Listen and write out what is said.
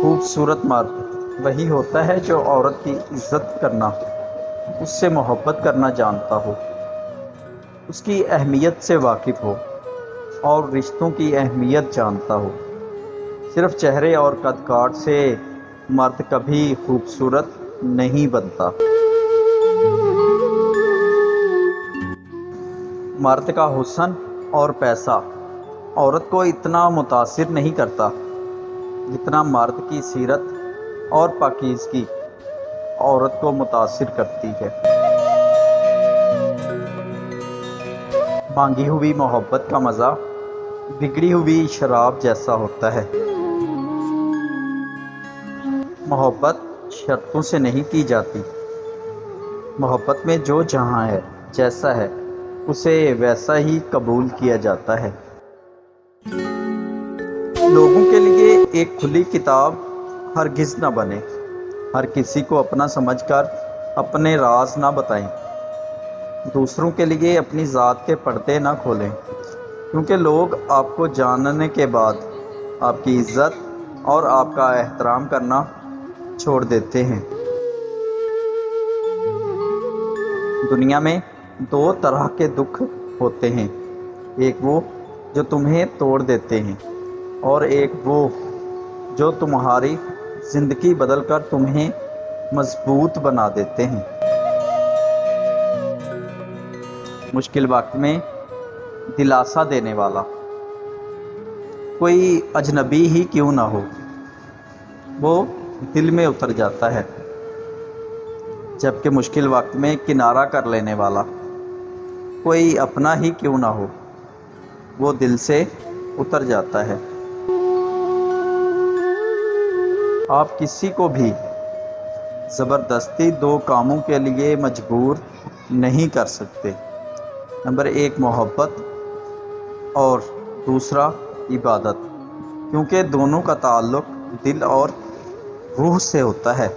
خوبصورت مرد وہی ہوتا ہے جو عورت کی عزت کرنا، اس سے محبت کرنا جانتا ہو، اس کی اہمیت سے واقف ہو اور رشتوں کی اہمیت جانتا ہو۔ صرف چہرے اور قد کاٹ سے مرد کبھی خوبصورت نہیں بنتا۔ مرد کا حسن اور پیسہ عورت کو اتنا متاثر نہیں کرتا جتنا مرد کی سیرت اور پاکیزگی عورت کو متاثر کرتی ہے۔ مانگی ہوئی محبت کا مزہ بگڑی ہوئی شراب جیسا ہوتا ہے۔ محبت شرطوں سے نہیں کی جاتی۔ محبت میں جو جہاں ہے، جیسا ہے، اسے ویسا ہی قبول کیا جاتا ہے۔ لوگوں کے لیے ایک کھلی کتاب ہرگز نہ بنے۔ ہر کسی کو اپنا سمجھ کر اپنے راز نہ بتائیں۔ دوسروں کے لیے اپنی ذات کے پردے نہ کھولیں، کیونکہ لوگ آپ کو جاننے کے بعد آپ کی عزت اور آپ کا احترام کرنا چھوڑ دیتے ہیں۔ دنیا میں دو طرح کے دکھ ہوتے ہیں، ایک وہ جو تمہیں توڑ دیتے ہیں اور ایک وہ جو تمہاری زندگی بدل کر تمہیں مضبوط بنا دیتے ہیں۔ مشکل وقت میں دلاسا دینے والا کوئی اجنبی ہی کیوں نہ ہو، وہ دل میں اتر جاتا ہے، جبکہ مشکل وقت میں کنارہ کر لینے والا کوئی اپنا ہی کیوں نہ ہو، وہ دل سے اتر جاتا ہے۔ آپ کسی کو بھی زبردستی دو کاموں کے لیے مجبور نہیں کر سکتے۔ نمبر 1 محبت اور دوسرا عبادت، کیونکہ دونوں کا تعلق دل اور روح سے ہوتا ہے۔